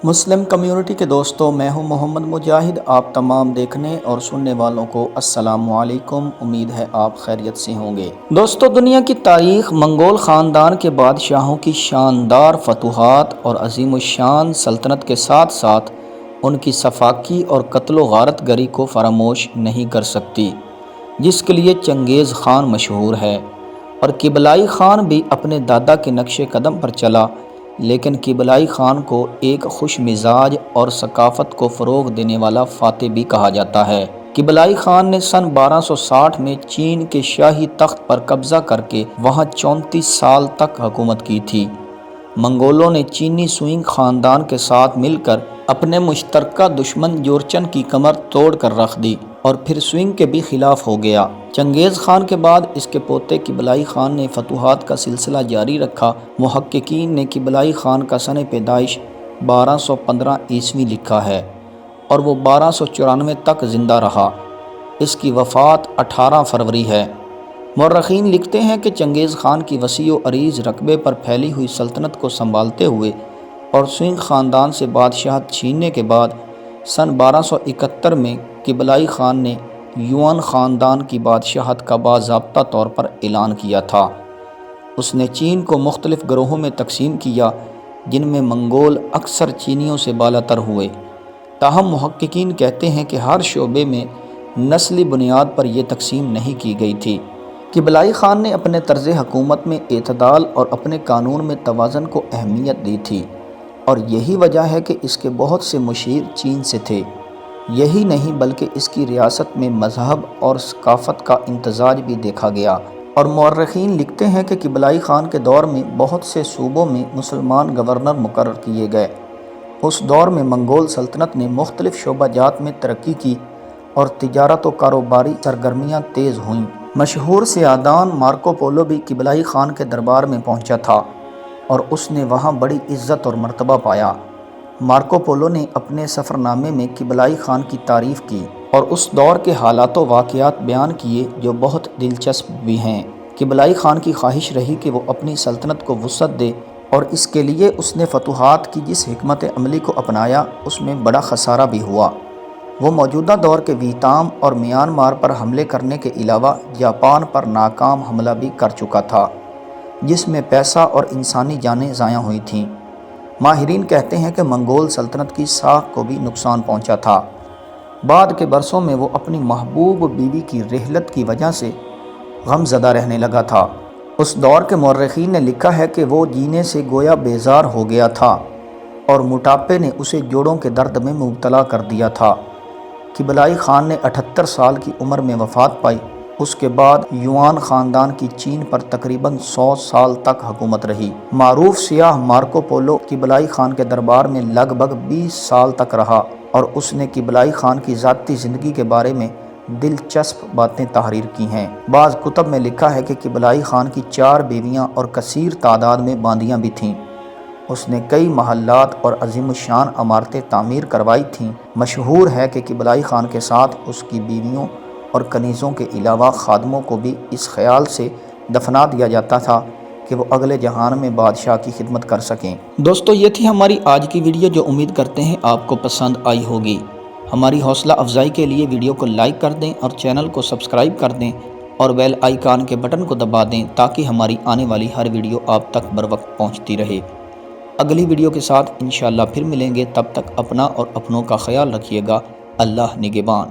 مسلم community کے دوستوں، میں ہوں محمد مجاہد۔ آپ تمام دیکھنے اور سننے والوں کو السلام علیکم۔ امید ہے آپ خیریت سے ہوں گے۔ دوستو، دنیا کی تاریخ منگول خاندان کے بادشاہوں کی شاندار فتوحات اور عظیم الشان سلطنت کے ساتھ ساتھ ان کی سفاکی اور قتل و غارت گری کو فراموش نہیں کر سکتی، جس کے لیے چنگیز خان مشہور ہے۔ اور قبلائی خان بھی اپنے دادا کے نقش قدم پر چلا، لیکن قبلائی خان کو ایک خوش مزاج اور ثقافت کو فروغ دینے والا فاتح بھی کہا جاتا ہے۔ قبلائی خان نے سن 1260 میں چین کے شاہی تخت پر قبضہ کر کے وہاں 34 سال تک حکومت کی تھی۔ منگولوں نے چینی سوئنگ خاندان کے ساتھ مل کر اپنے مشترکہ دشمن جورچن کی کمر توڑ کر رکھ دی اور پھر سوئنگ کے بھی خلاف ہو گیا۔ چنگیز خان کے بعد اس کے پوتے قبلائی خان نے فتوحات کا سلسلہ جاری رکھا۔ محققین نے قبلائی خان کا سن پیدائش 1215 عیسوی لکھا ہے اور وہ 1294 تک زندہ رہا۔ اس کی وفات 18 فروری ہے۔ مورخین لکھتے ہیں کہ چنگیز خان کی وسیع و عریض رقبے پر پھیلی ہوئی سلطنت کو سنبھالتے ہوئے اور سوئنگ خاندان سے بادشاہت چھیننے کے بعد سن 1271 میں قبلائی خان نے یوان خاندان کی بادشاہت کا باضابطہ طور پر اعلان کیا تھا۔ اس نے چین کو مختلف گروہوں میں تقسیم کیا، جن میں منگول اکثر چینیوں سے بالاتر ہوئے۔ تاہم محققین کہتے ہیں کہ ہر شعبے میں نسلی بنیاد پر یہ تقسیم نہیں کی گئی تھی۔ قبلائی خان نے اپنے طرز حکومت میں اعتدال اور اپنے قانون میں توازن کو اہمیت دی تھی، اور یہی وجہ ہے کہ اس کے بہت سے مشیر چین سے تھے۔ یہی نہیں بلکہ اس کی ریاست میں مذہب اور ثقافت کا امتزاج بھی دیکھا گیا۔ اور مورخین لکھتے ہیں کہ قبلائی خان کے دور میں بہت سے صوبوں میں مسلمان گورنر مقرر کیے گئے۔ اس دور میں منگول سلطنت نے مختلف شعبہ جات میں ترقی کی اور تجارت و کاروباری سرگرمیاں تیز ہوئیں۔ مشہور سیاحدان مارکو پولو بھی قبلائی خان کے دربار میں پہنچا تھا اور اس نے وہاں بڑی عزت اور مرتبہ پایا۔ مارکو پولو نے اپنے سفر نامے میں قبلائی خان کی تعریف کی اور اس دور کے حالات و واقعات بیان کیے جو بہت دلچسپ بھی ہیں۔ قبلائی خان کی خواہش رہی کہ وہ اپنی سلطنت کو وسعت دے، اور اس کے لیے اس نے فتوحات کی جس حکمت عملی کو اپنایا اس میں بڑا خسارہ بھی ہوا۔ وہ موجودہ دور کے ویتنام اور میانمار پر حملے کرنے کے علاوہ جاپان پر ناکام حملہ بھی کر چکا تھا، جس میں پیسہ اور انسانی جانیں ضائع ہوئی تھیں۔ ماہرین کہتے ہیں کہ منگول سلطنت کی ساکھ کو بھی نقصان پہنچا تھا۔ بعد کے برسوں میں وہ اپنی محبوب بیوی کی رحلت کی وجہ سے غم زدہ رہنے لگا تھا۔ اس دور کے مورخین نے لکھا ہے کہ وہ جینے سے گویا بیزار ہو گیا تھا اور موٹاپے نے اسے جوڑوں کے درد میں مبتلا کر دیا تھا۔ قبلائی خان نے 78 سال کی عمر میں وفات پائی۔ اس کے بعد یوان خاندان کی چین پر تقریباً 100 سال تک حکومت رہی۔ معروف سیاح مارکو پولو قبلائی خان کے دربار میں لگ بھگ 20 سال تک رہا اور اس نے قبلائی خان کی ذاتی زندگی کے بارے میں دلچسپ باتیں تحریر کی ہیں۔ بعض کتب میں لکھا ہے کہ قبلائی خان کی 4 بیویاں اور کثیر تعداد میں باندیاں بھی تھیں۔ اس نے کئی محلات اور عظیم الشان عمارتیں تعمیر کروائی تھیں۔ مشہور ہے کہ قبلائی خان کے ساتھ اس کی بیویوں اور کنیزوں کے علاوہ خادموں کو بھی اس خیال سے دفنا دیا جاتا تھا کہ وہ اگلے جہان میں بادشاہ کی خدمت کر سکیں۔ دوستو، یہ تھی ہماری آج کی ویڈیو جو امید کرتے ہیں آپ کو پسند آئی ہوگی۔ ہماری حوصلہ افزائی کے لیے ویڈیو کو لائک کر دیں اور چینل کو سبسکرائب کر دیں اور بیل آئیکن کے بٹن کو دبا دیں تاکہ ہماری آنے والی ہر ویڈیو آپ تک بر وقت پہنچتی رہے۔ اگلی ویڈیو کے ساتھ انشاءاللہ پھر ملیں گے، تب تک اپنا اور اپنوں کا خیال رکھیے گا۔ اللہ نگہبان۔